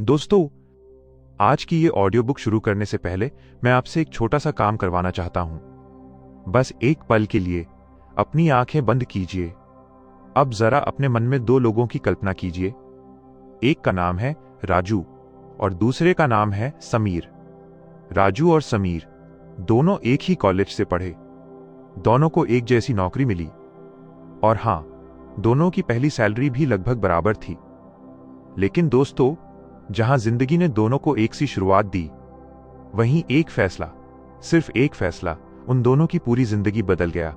दोस्तों, आज की ये ऑडियो बुक शुरू करने से पहले मैं आपसे एक छोटा सा काम करवाना चाहता हूं। बस एक पल के लिए अपनी आंखें बंद कीजिए। अब जरा अपने मन में दो लोगों की कल्पना कीजिए। एक का नाम है राजू और दूसरे का नाम है समीर। राजू और समीर दोनों एक ही कॉलेज से पढ़े, दोनों को एक जैसी नौकरी मिली और हां, दोनों की पहली सैलरी भी लगभग बराबर थी। लेकिन दोस्तों, जहां जिंदगी ने दोनों को एक सी शुरुआत दी, वहीं एक फैसला, सिर्फ एक फैसला, उन दोनों की पूरी जिंदगी बदल गया।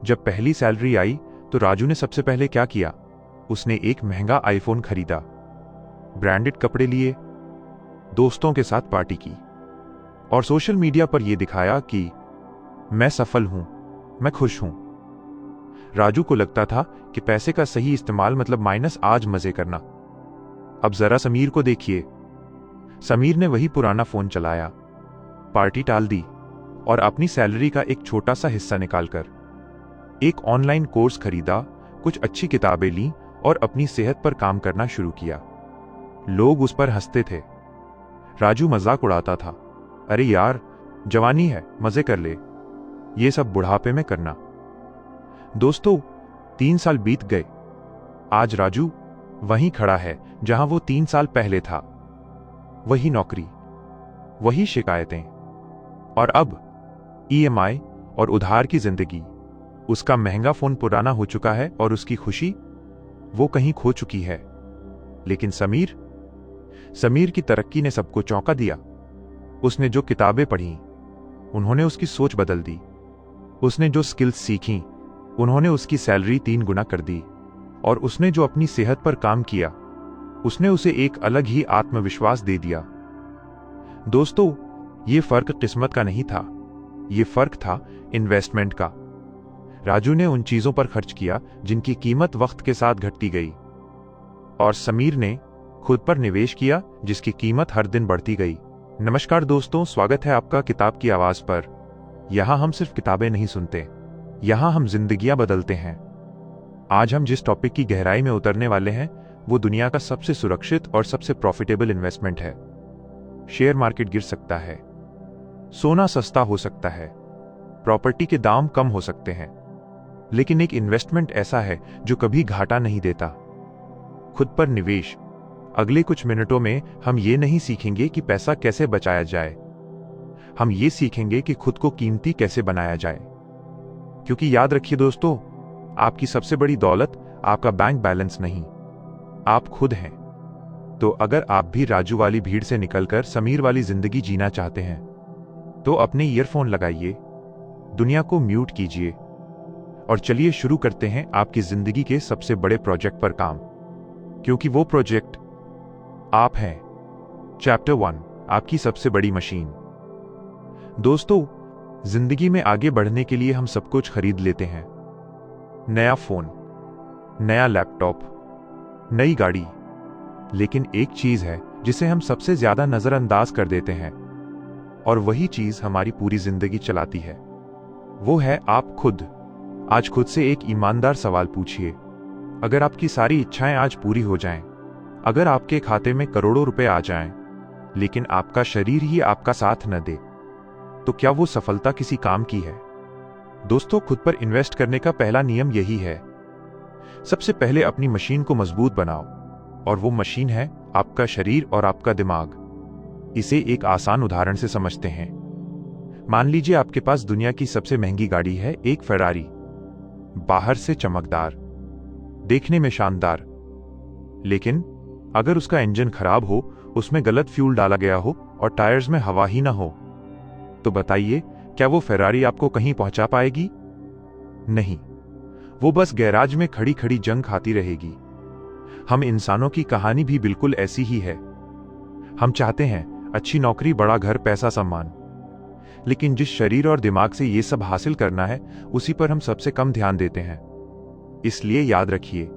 जब पहली सैलरी आई तो राजू ने सबसे पहले क्या किया? उसने एक महंगा आईफोन खरीदा, ब्रांडेड कपड़े लिए, दोस्तों के साथ पार्टी की और सोशल मीडिया पर यह दिखाया कि मैं सफल हूं, मैं खुश हूं। राजू को लगता था कि पैसे का सही इस्तेमाल मतलब माइनस आज मजे करना। अब जरा समीर को देखिए। समीर ने वही पुराना फोन चलाया, पार्टी टाल दी और अपनी सैलरी का एक छोटा सा हिस्सा निकालकर एक ऑनलाइन कोर्स खरीदा, कुछ अच्छी किताबें लीं और अपनी सेहत पर काम करना शुरू किया। लोग उस पर हंसते थे। राजू मजाक उड़ाता था, अरे यार, जवानी है, मजे कर ले, ये सब बुढ़ापे में करना। दोस्तों, 3 साल बीत गए। आज राजू वहीं खड़ा है जहां वो 3 साल पहले था। वही नौकरी, वही शिकायतें और अब ईएमआई और उधार की जिंदगी। उसका महंगा फोन पुराना हो चुका है और उसकी खुशी वो कहीं खो चुकी है। लेकिन समीर की तरक्की ने सबको चौंका दिया। उसने जो किताबें पढ़ी, उन्होंने उसकी सोच बदल दी। उसने जो स्किल्स सीखी, उन्होंने उसकी सैलरी 3 गुना कर दी और उसने जो अपनी सेहत पर काम किया, उसने उसे एक अलग ही आत्मविश्वास दे दिया। दोस्तों, यह फर्क किस्मत का नहीं था, यह फर्क था इन्वेस्टमेंट का। राजू ने उन चीजों पर खर्च किया जिनकी कीमत वक्त के साथ घटती गई और समीर ने खुद पर निवेश किया जिसकी कीमत हर दिन बढ़ती गई। नमस्कार दोस्तों, स्वागत है आपका किताब की आवाज पर। यहां हम सिर्फ किताबें नहीं सुनते, यहां हम जिंदगियां बदलते हैं। आज हम जिस टॉपिक की गहराई में उतरने वाले हैं वो दुनिया का सबसे सुरक्षित और सबसे प्रॉफिटेबल इन्वेस्टमेंट है। शेयर मार्केट गिर सकता है, सोना सस्ता हो सकता है, प्रॉपर्टी के दाम कम हो सकते हैं, लेकिन एक इन्वेस्टमेंट ऐसा है जो कभी घाटा नहीं देता। खुद पर निवेश। अगले कुछ मिनटों में हम ये नहीं सीखेंगे कि पैसा कैसे बचाया जाए, हम ये सीखेंगे कि खुद को कीमती कैसे बनाया जाए। क्योंकि याद रखिए दोस्तों, आपकी सबसे बड़ी दौलत आपका बैंक बैलेंस नहीं, आप खुद हैं। तो अगर आप भी राजू वाली भीड़ से निकलकर समीर वाली जिंदगी जीना चाहते हैं तो अपने ईयरफोन लगाइए, दुनिया को म्यूट कीजिए और चलिए शुरू करते हैं आपकी जिंदगी के सबसे बड़े प्रोजेक्ट पर काम। क्योंकि वो प्रोजेक्ट आप हैं। चैप्टर 1, आपकी सबसे बड़ी मशीन। दोस्तों, जिंदगी में आगे बढ़ने के लिए हम सब कुछ खरीद लेते हैं। नया फोन, नया लैपटॉप, नई गाड़ी। लेकिन एक चीज है जिसे हम सबसे ज्यादा नजरअंदाज कर देते हैं और वही चीज हमारी पूरी जिंदगी चलाती है। वो है आप खुद। आज खुद से एक ईमानदार सवाल पूछिए। अगर आपकी सारी इच्छाएं आज पूरी हो जाएं, अगर आपके खाते में करोड़ों रुपए आ जाएं, लेकिन आपका शरीर ही आपका साथ न दे, तो क्या वो सफलता किसी काम की है? दोस्तों, खुद पर इन्वेस्ट करने का पहला नियम यही है। सबसे पहले अपनी मशीन को मजबूत बनाओ और वो मशीन है आपका शरीर और आपका दिमाग। इसे एक आसान उदाहरण से समझते हैं। मान लीजिए आपके पास दुनिया की सबसे महंगी गाड़ी है, एक फेरारी। बाहर से चमकदार, देखने में शानदार, लेकिन अगर उसका इंजन खराब हो, उसमें गलत फ्यूल डाला गया हो और टायर्स में हवा ही ना हो, तो बताइए क्या वो फेरारी आपको कहीं पहुंचा पाएगी? नहीं, वो बस गैराज में खड़ी खड़ी जंग खाती रहेगी। हम इंसानों की कहानी भी बिल्कुल ऐसी ही है। हम चाहते हैं अच्छी नौकरी, बड़ा घर, पैसा, सम्मान, लेकिन जिस शरीर और दिमाग से ये सब हासिल करना है उसी पर हम सबसे कम ध्यान देते हैं। इसलिए याद रखिए,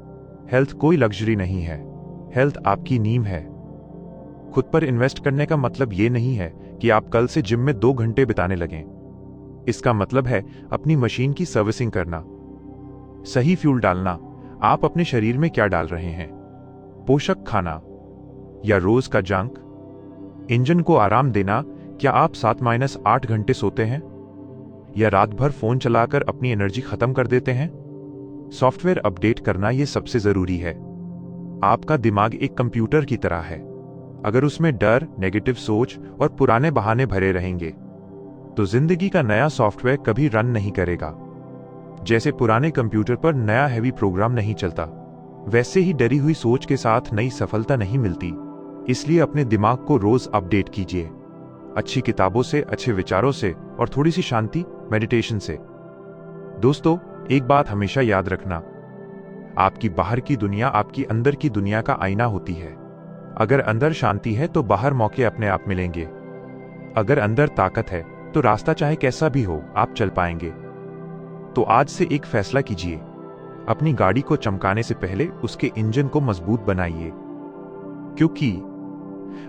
हेल्थ कोई लग्जरी नहीं है, हेल्थ आपकी नींव है। खुद पर इन्वेस्ट करने का मतलब ये नहीं है कि आप कल से जिम में 2 घंटे बिताने लगें। इसका मतलब है अपनी मशीन की सर्विसिंग करना, सही फ्यूल डालना। आप अपने शरीर में क्या डाल रहे हैं? पोषक खाना, या रोज का जंक? इंजन को आराम देना, क्या आप 7-8 घंटे सोते हैं? या रात भर फोन चलाकर अपनी एनर्जी खत्म कर देते हैं? सॉफ्टवेयर अपडेट करना यह सबसे जरूरी है। आपका दिमाग एक कंप्यूटर की तरह है। अगर उसमें डर, नेगेटिव सोच और पुराने बहाने भरे रहेंगे तो जिंदगी का नया सॉफ्टवेयर कभी रन नहीं करेगा। जैसे पुराने कंप्यूटर पर नया हैवी प्रोग्राम नहीं चलता, वैसे ही डरी हुई सोच के साथ नई सफलता नहीं मिलती। इसलिए अपने दिमाग को रोज अपडेट कीजिए, अच्छी किताबों से, अच्छे विचारों से और थोड़ी सी शांति, मेडिटेशन से। दोस्तों, एक बात हमेशा याद रखना, आपकी बाहर की दुनिया आपकी अंदर की दुनिया का आईना होती है। अगर अंदर शांति है तो बाहर मौके अपने आप मिलेंगे। अगर अंदर ताकत है तो रास्ता चाहे कैसा भी हो, आप चल पाएंगे। तो आज से एक फैसला कीजिए, अपनी गाड़ी को चमकाने से पहले उसके इंजन को मजबूत बनाइए। क्योंकि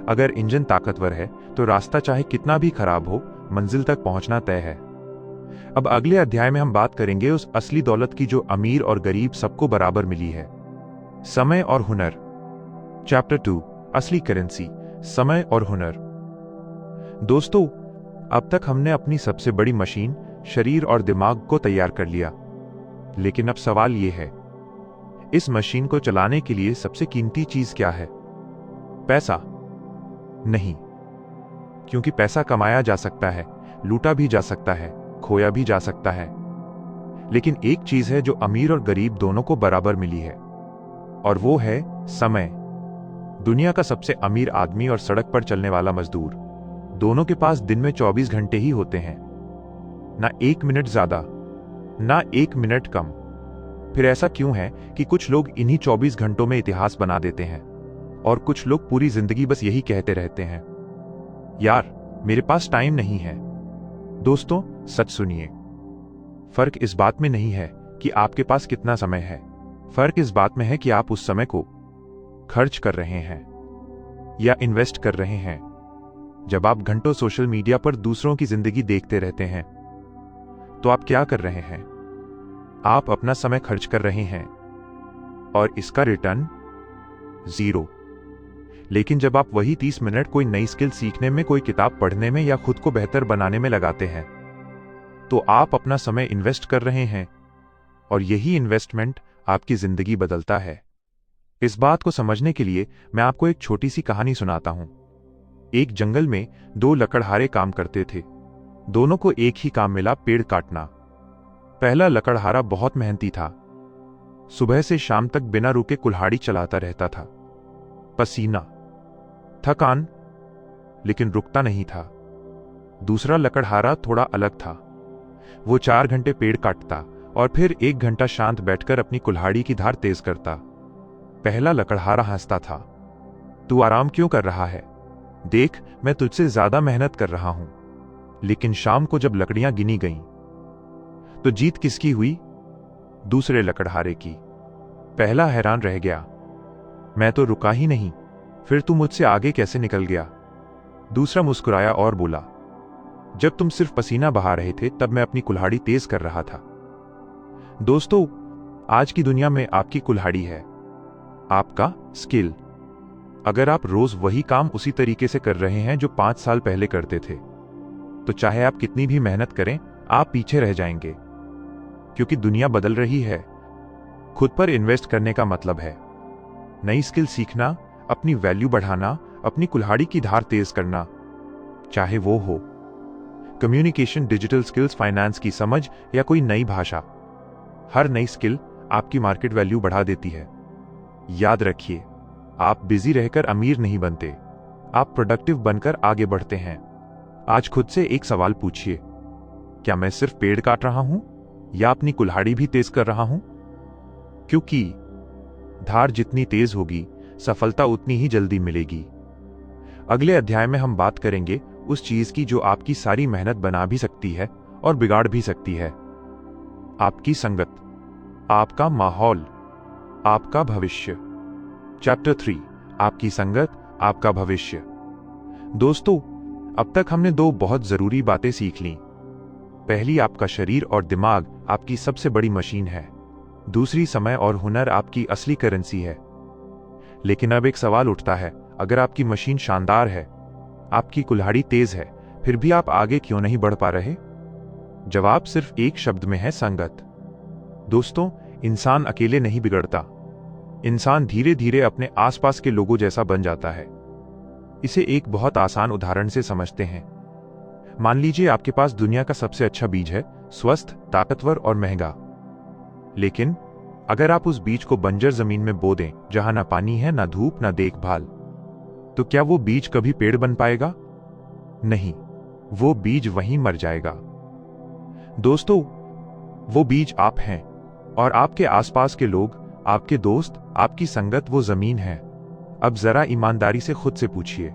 अगर इंजन ताकतवर है तो रास्ता चाहे कितना भी खराब हो, मंजिल तक पहुंचना तय है। अब अगले अध्याय में हम बात करेंगे उस असली दौलत की जो अमीर और गरीब सबको बराबर मिली है, समय और हुनर। चैप्टर 2, असली करेंसी, समय और हुनर। दोस्तों, अब तक हमने अपनी सबसे बड़ी मशीन, शरीर और दिमाग को तैयार कर लिया। लेकिन अब सवाल यह है, इस मशीन को चलाने के लिए सबसे कीमती चीज क्या है? पैसा नहीं, क्योंकि पैसा कमाया जा सकता है, लूटा भी जा सकता है, खोया भी जा सकता है। लेकिन एक चीज है जो अमीर और गरीब दोनों को बराबर मिली है, और वो है समय। दुनिया का सबसे अमीर आदमी और सड़क पर चलने वाला मजदूर, दोनों के पास दिन में 24 घंटे ही होते हैं। ना 1 मिनट ज्यादा, ना 1 मिनट कम। फिर ऐसा क्यों है कि कुछ लोग इन्हीं 24 घंटों में इतिहास बना देते हैं और कुछ लोग पूरी जिंदगी बस यही कहते रहते हैं, यार मेरे पास टाइम नहीं है? दोस्तों, सच सुनिए, फर्क इस बात में नहीं है कि आपके पास कितना समय है। फर्क इस बात में है कि आप उस समय को खर्च कर रहे हैं या इन्वेस्ट कर रहे हैं। जब आप घंटों सोशल मीडिया पर दूसरों की जिंदगी देखते रहते हैं तो आप क्या कर रहे हैं? आप अपना समय खर्च कर रहे हैं और इसका रिटर्न 0। लेकिन जब आप वही 30 मिनट कोई नई स्किल सीखने में, कोई किताब पढ़ने में या खुद को बेहतर बनाने में लगाते हैं तो आप अपना समय इन्वेस्ट कर रहे हैं, और यही इन्वेस्टमेंट आपकी जिंदगी बदलता है। इस बात को समझने के लिए मैं आपको एक छोटी सी कहानी सुनाता हूं। एक जंगल में 2 लकड़हारे काम करते थे। दोनों को एक ही काम मिला, पेड़ काटना। पहला लकड़हारा बहुत मेहनती था। सुबह से शाम तक बिना रुके कुल्हाड़ी चलाता रहता था। पसीना, थकान, लेकिन रुकता नहीं था। दूसरा लकड़हारा थोड़ा अलग था। वो 4 घंटे पेड़ काटता और फिर 1 घंटा शांत बैठकर अपनी कुल्हाड़ी की धार तेज करता। पहला लकड़हारा हंसता था, तू आराम क्यों कर रहा है? देख, मैं तुझसे ज्यादा मेहनत कर रहा हूं। लेकिन शाम को जब लकड़ियां गिनी गईं तो जीत किसकी हुई? दूसरे लकड़हारे की। पहला हैरान रह गया, मैं तो रुका ही नहीं, फिर तू मुझसे आगे कैसे निकल गया? दूसरा मुस्कुराया और बोला, जब तुम सिर्फ पसीना बहा रहे थे तब मैं अपनी कुल्हाड़ी तेज कर रहा था। दोस्तों, आज की दुनिया में आपकी कुल्हाड़ी है, आपका स्किल। अगर आप रोज वही काम उसी तरीके से कर रहे हैं जो 5 साल पहले करते थे, तो चाहे आप कितनी भी मेहनत करें, आप पीछे रह जाएंगे। क्योंकि दुनिया बदल रही है। खुद पर इन्वेस्ट करने का मतलब है नई स्किल सीखना, अपनी वैल्यू बढ़ाना, अपनी कुल्हाड़ी की धार तेज करना। चाहे वो हो कम्युनिकेशन, डिजिटल स्किल्स, फाइनेंस की समझ या कोई नई भाषा। हर नई स्किल आपकी मार्केट वैल्यू बढ़ा देती है। याद रखिए, आप बिजी रहकर अमीर नहीं बनते, आप प्रोडक्टिव बनकर आगे बढ़ते हैं। आज खुद से एक सवाल पूछिए, क्या मैं सिर्फ पेड़ काट रहा हूं या अपनी कुल्हाड़ी भी तेज कर रहा हूं? क्योंकि धार जितनी तेज होगी, सफलता उतनी ही जल्दी मिलेगी। अगले अध्याय में हम बात करेंगे उस चीज की जो आपकी सारी मेहनत बना भी सकती है और बिगाड़ भी सकती है। आपकी संगत, आपका माहौल, आपका भविष्य। चैप्टर 3, आपकी संगत, आपका भविष्य। दोस्तों, अब तक हमने 2 बहुत जरूरी बातें सीख लीं। पहली, आपका शरीर और दिमाग आपकी सबसे बड़ी मशीन है। दूसरी, समय और हुनर आपकी असली करेंसी है। लेकिन अब एक सवाल उठता है, अगर आपकी मशीन शानदार है, आपकी कुल्हाड़ी तेज है, फिर भी आप आगे क्यों नहीं बढ़ पा रहे? जवाब सिर्फ एक शब्द में है, संगत। दोस्तों, इंसान अकेले नहीं बिगड़ता। इंसान धीरे धीरे अपने आसपास के लोगों जैसा बन जाता है। इसे एक बहुत आसान उदाहरण से समझते हैं। मान लीजिए आपके पास दुनिया का सबसे अच्छा बीज है, स्वस्थ, ताकतवर और महंगा। लेकिन अगर आप उस बीज को बंजर जमीन में बो दें, जहां ना पानी है, ना धूप, ना देखभाल, तो क्या वो बीज कभी पेड़ बन पाएगा? नहीं, वो बीज वहीं मर जाएगा। दोस्तों, वो बीज आप हैं, और आपके आसपास के लोग, आपके दोस्त, आपकी संगत वो जमीन है। अब जरा ईमानदारी से खुद से पूछिए,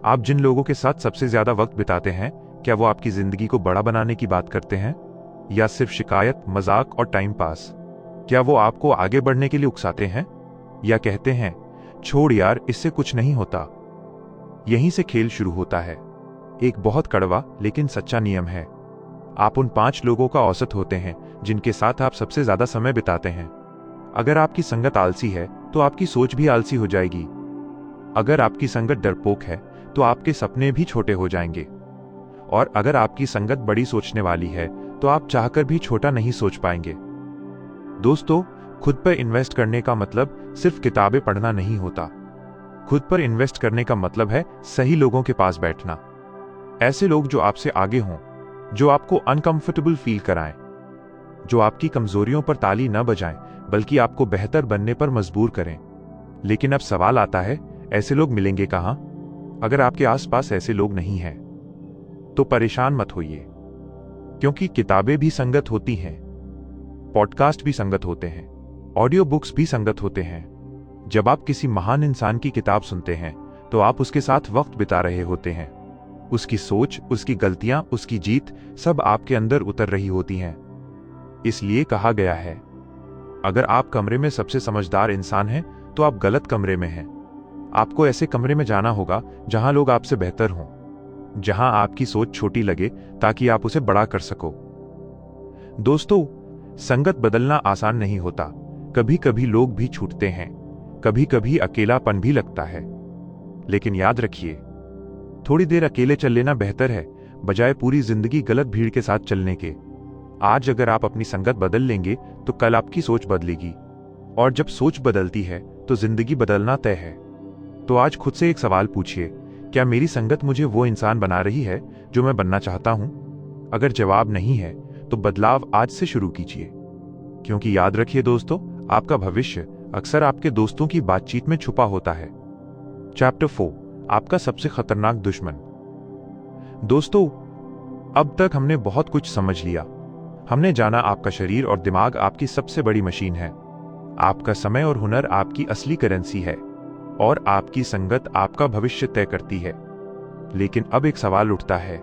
आप जिन लोगों के साथ सबसे ज्यादा वक्त बिताते हैं, क्या वो आपकी जिंदगी को बड़ा बनाने की बात करते हैं, या सिर्फ शिकायत, मजाक और टाइम पास? क्या वो आपको आगे बढ़ने के लिए उकसाते हैं, या कहते हैं, छोड़ यार, इससे कुछ नहीं होता? यहीं से खेल शुरू होता है। एक बहुत कड़वा लेकिन सच्चा नियम है। आप उन 5 लोगों का औसत होते हैं जिनके साथ आप सबसे ज्यादा समय बिताते हैं। अगर आपकी संगत आलसी है, तो आपकी सोच भी आलसी हो जाएगी। अगर आपकी संगत डरपोक है, तो आपके सपने भी छोटे हो जाएंगे। और अगर आपकी संगत बड़ी सोचने वाली है, तो आप चाहकर भी छोटा नहीं सोच पाएंगे। दोस्तों, खुद पर इन्वेस्ट करने का मतलब सिर्फ किताबें पढ़ना नहीं होता। खुद पर इन्वेस्ट करने का मतलब है सही लोगों के पास बैठना। ऐसे लोग जो आपसे आगे हों, जो आपको अनकंफर्टेबल फील कराएं, जो आपकी कमजोरियों पर ताली न बजाएं, बल्कि आपको बेहतर बनने पर मजबूर करें। लेकिन अब सवाल आता है, ऐसे लोग मिलेंगे कहां? अगर आपके आसपास ऐसे लोग नहीं हैं, तो परेशान मत होइए, क्योंकि किताबें भी संगत होती हैं, पॉडकास्ट भी संगत होते हैं, ऑडियो बुक्स भी संगत होते हैं। जब आप किसी महान इंसान की किताब सुनते हैं, तो आप उसके साथ वक्त बिता रहे होते हैं। उसकी सोच, उसकी गलतियां, उसकी जीत, सब आपके अंदर उतर रही होती हैं। इसलिए कहा गया है, अगर आप कमरे में सबसे समझदार इंसान हैं, तो आप गलत कमरे में हैं। आपको ऐसे कमरे में जाना होगा जहां लोग आपसे बेहतर हों, जहां आपकी सोच छोटी लगे, ताकि आप उसे बड़ा कर सको। दोस्तों, संगत बदलना आसान नहीं होता। कभी कभी लोग भी छूटते हैं, कभी कभी अकेलापन भी लगता है। लेकिन याद रखिए, थोड़ी देर अकेले चल लेना बेहतर है, बजाय पूरी जिंदगी गलत भीड़ के साथ चलने के। आज अगर आप अपनी संगत बदल लेंगे, तो कल आपकी सोच बदलेगी, और जब सोच बदलती है, तो जिंदगी बदलना तय है। तो आज खुद से एक सवाल पूछिए, क्या मेरी संगत मुझे वो इंसान बना रही है जो मैं बनना चाहता हूं? अगर जवाब नहीं है, तो बदलाव आज से शुरू कीजिए। क्योंकि याद रखिए दोस्तों, आपका भविष्य अक्सर आपके दोस्तों की बातचीत में छुपा होता है। चैप्टर 4, आपका सबसे खतरनाक दुश्मन। दोस्तों, अब तक हमने बहुत कुछ समझ लिया। हमने जाना आपका शरीर और दिमाग आपकी सबसे बड़ी मशीन है, आपका समय और हुनर आपकी असली करेंसी है, और आपकी संगत आपका भविष्य तय करती है। लेकिन अब एक सवाल उठता है,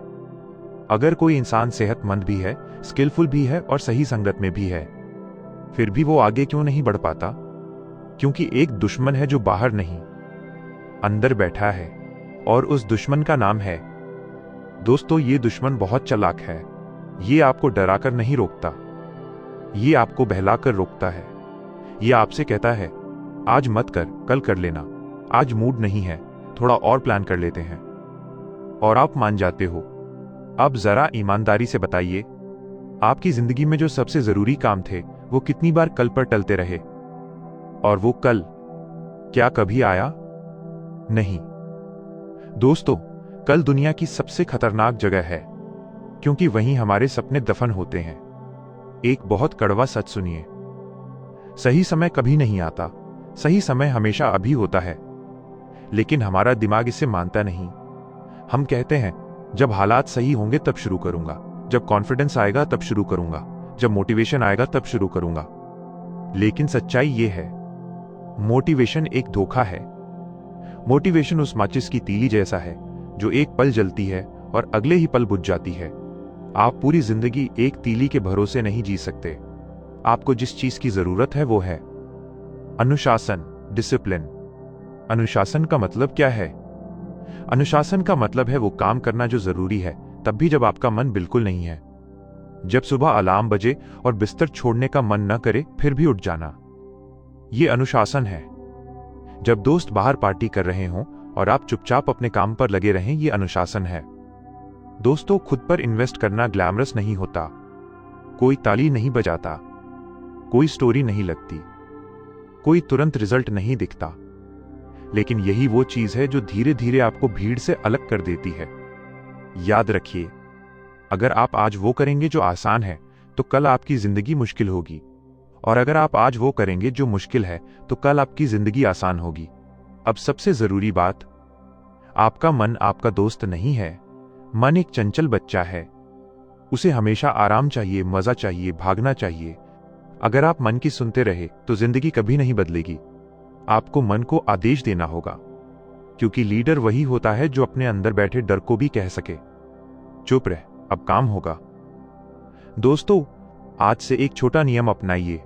अगर कोई इंसान सेहतमंद भी है, स्किलफुल भी है और सही संगत में भी है, फिर भी वो आगे क्यों नहीं बढ़ पाता? क्योंकि एक दुश्मन है जो बाहर नहीं, अंदर बैठा है, और उस दुश्मन का नाम है। दोस्तों, ये दुश्मन बहुत चालाक है। ये आपको डराकर नहीं रोकता, ये आपको बहलाकर रोकता है। ये आपसे कहता है, आज मत कर, कल कर लेना, आज मूड नहीं है, थोड़ा और प्लान कर लेते हैं। और आप मान जाते हो। अब जरा ईमानदारी से बताइए, आपकी जिंदगी में जो सबसे जरूरी काम थे, वो कितनी बार कल पर टलते रहे? और वो कल क्या कभी आया? नहीं। दोस्तों, कल दुनिया की सबसे खतरनाक जगह है, क्योंकि वहीं हमारे सपने दफन होते हैं। एक बहुत कड़वा सच सुनिए, सही समय कभी नहीं आता, सही समय हमेशा अभी होता है। लेकिन हमारा दिमाग इसे मानता नहीं। हम कहते हैं, जब हालात सही होंगे तब शुरू करूंगा, जब कॉन्फिडेंस आएगा तब शुरू करूंगा, जब मोटिवेशन आएगा तब शुरू करूंगा। लेकिन सच्चाई ये है, मोटिवेशन एक धोखा है। मोटिवेशन उस माचिस की तीली जैसा है जो एक पल जलती है और अगले ही पल बुझ जाती है। आप पूरी जिंदगी एक तीली के भरोसे नहीं जी सकते। आपको जिस चीज की जरूरत है वो है अनुशासन, डिसिप्लिन। अनुशासन का मतलब क्या है? अनुशासन का मतलब है वो काम करना जो जरूरी है, तब भी जब आपका मन बिल्कुल नहीं है। जब सुबह अलार्म बजे और बिस्तर छोड़ने का मन न करे, फिर भी उठ जाना, ये अनुशासन है। जब दोस्त बाहर पार्टी कर रहे हों और आप चुपचाप अपने काम पर लगे रहें, ये अनुशासन है। दोस्तों, खुद पर इन्वेस्ट करना ग्लैमरस नहीं होता। कोई ताली नहीं बजाता, कोई स्टोरी नहीं लगती, कोई तुरंत रिजल्ट नहीं दिखता, लेकिन यही वो चीज है जो धीरे धीरे आपको भीड़ से अलग कर देती है। याद रखिए, अगर आप आज वो करेंगे जो आसान है, तो कल आपकी जिंदगी मुश्किल होगी, और अगर आप आज वो करेंगे जो मुश्किल है, तो कल आपकी जिंदगी आसान होगी। अब सबसे जरूरी बात, आपका मन आपका दोस्त नहीं है। मन एक चंचल बच्चा है। उसे हमेशा आराम चाहिए, मजा चाहिए, भागना चाहिए। अगर आप मन की सुनते रहे तो जिंदगी कभी नहीं बदलेगी। आपको मन को आदेश देना होगा, क्योंकि लीडर वही होता है जो अपने अंदर बैठे डर को भी कह सके, चुप रह, अब काम होगा। दोस्तों, आज से एक छोटा नियम अपनाइए।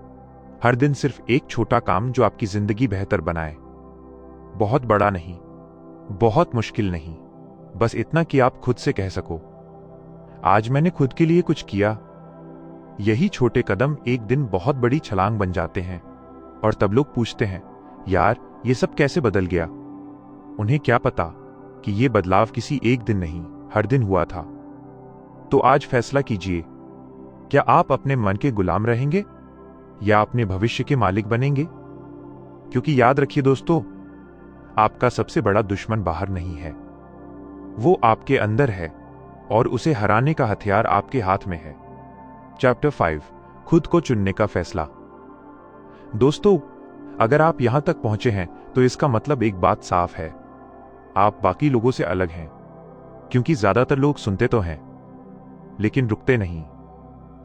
हर दिन सिर्फ एक छोटा काम जो आपकी जिंदगी बेहतर बनाए। बहुत बड़ा नहीं, बहुत मुश्किल नहीं, बस इतना कि आप खुद से कह सको, आज मैंने खुद के लिए कुछ किया। यही छोटे कदम एक दिन बहुत बड़ी छलांग बन जाते हैं। और तब लोग पूछते हैं, यार ये सब कैसे बदल गया? उन्हें क्या पता कि ये बदलाव किसी एक दिन नहीं, हर दिन हुआ था। तो आज फैसला कीजिए, क्या आप अपने मन के गुलाम रहेंगे या अपने भविष्य के मालिक बनेंगे? क्योंकि याद रखिए दोस्तों, आपका सबसे बड़ा दुश्मन बाहर नहीं है, वो आपके अंदर है, और उसे हराने का हथियार आपके हाथ में है। चैप्टर 5, खुद को चुनने का फैसला। दोस्तों, अगर आप यहां तक पहुंचे हैं तो इसका मतलब एक बात साफ है, आप बाकी लोगों से अलग हैं। क्योंकि ज्यादातर लोग सुनते तो हैं लेकिन रुकते नहीं,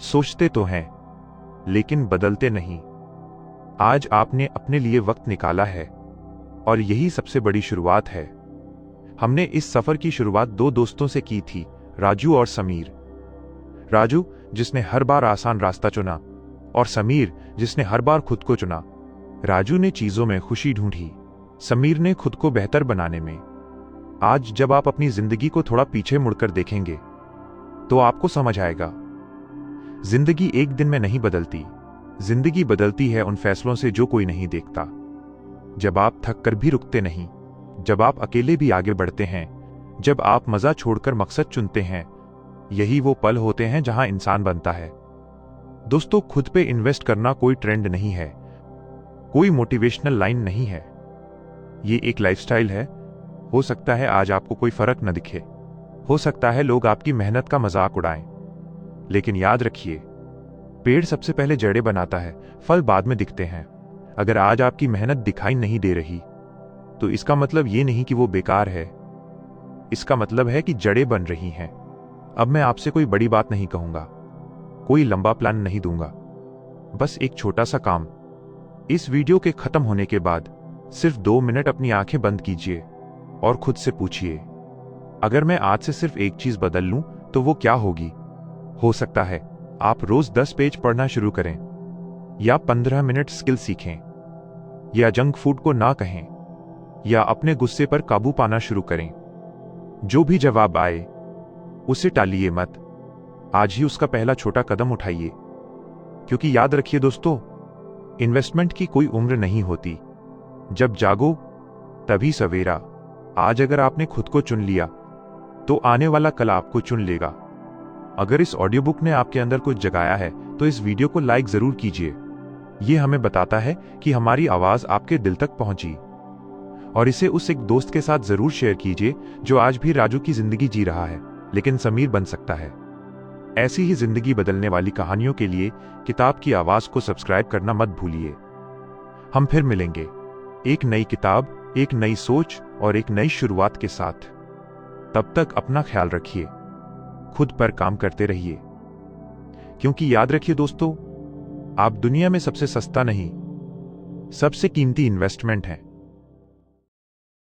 सोचते तो हैं लेकिन बदलते नहीं। आज आपने अपने लिए वक्त निकाला है, और यही सबसे बड़ी शुरुआत है। हमने इस सफर की शुरुआत दो दोस्तों से की थी, राजू और समीर। राजू जिसने हर बार आसान रास्ता चुना, और समीर जिसने हर बार खुद को चुना। राजू ने चीजों में खुशी ढूंढी, समीर ने खुद को बेहतर बनाने में। आज जब आप अपनी जिंदगी को थोड़ा पीछे मुड़कर देखेंगे तो आपको समझ आएगा, जिंदगी एक दिन में नहीं बदलती। जिंदगी बदलती है उन फैसलों से जो कोई नहीं देखता। जब आप थक कर भी रुकते नहीं, जब आप अकेले भी आगे बढ़ते हैं, जब आप मजा छोड़कर मकसद चुनते हैं, यही वो पल होते हैं जहां इंसान बनता है। दोस्तों, खुद पे इन्वेस्ट करना कोई ट्रेंड नहीं है, कोई मोटिवेशनल लाइन नहीं है, ये एक लाइफस्टाइल है। हो सकता है आज आपको कोई फर्क न दिखे, हो सकता है लोग आपकी मेहनत का मजाक उड़ाएं, लेकिन याद रखिए, पेड़ सबसे पहले जड़ें बनाता है, फल बाद में दिखते हैं। अगर आज आपकी मेहनत दिखाई नहीं दे रही, तो इसका मतलब ये नहीं कि वो बेकार है, इसका मतलब है कि जड़ें बन रही हैं। अब मैं आपसे कोई बड़ी बात नहीं कहूंगा, कोई लंबा प्लान नहीं दूंगा, बस एक छोटा सा काम। इस वीडियो के खत्म होने के बाद सिर्फ 2 मिनट अपनी आंखें बंद कीजिए और खुद से पूछिए, अगर मैं आज से सिर्फ एक चीज बदल लूं तो वो क्या होगी? हो सकता है आप रोज 10 पेज पढ़ना शुरू करें, या 15 मिनट स्किल सीखें, या जंक फूड को ना कहें, या अपने गुस्से पर काबू पाना शुरू करें। जो भी जवाब आए उसे टालिए मत, आज ही उसका पहला छोटा कदम उठाइए। क्योंकि याद रखिए दोस्तों, इन्वेस्टमेंट की कोई उम्र नहीं होती, जब जागो तभी सवेरा। आज अगर आपने खुद को चुन लिया तो आने वाला कल आपको चुन लेगा। अगर इस ऑडियो बुक ने आपके अंदर कुछ जगाया है तो इस वीडियो को लाइक जरूर कीजिए। यह हमें बताता है कि हमारी आवाज आपके दिल तक पहुंची। और इसे उस एक दोस्त के साथ जरूर शेयर कीजिए जो आज भी राजू की जिंदगी जी रहा है लेकिन समीर बन सकता है। ऐसी ही जिंदगी बदलने वाली कहानियों के लिए किताब की आवाज को सब्सक्राइब करना मत भूलिए। हम फिर मिलेंगे एक नई किताब, एक नई सोच और एक नई शुरुआत के साथ। तब तक अपना ख्याल रखिए, खुद पर काम करते रहिए, क्योंकि याद रखिए दोस्तों, आप दुनिया में सबसे सस्ता नहीं, सबसे कीमती इन्वेस्टमेंट हैं।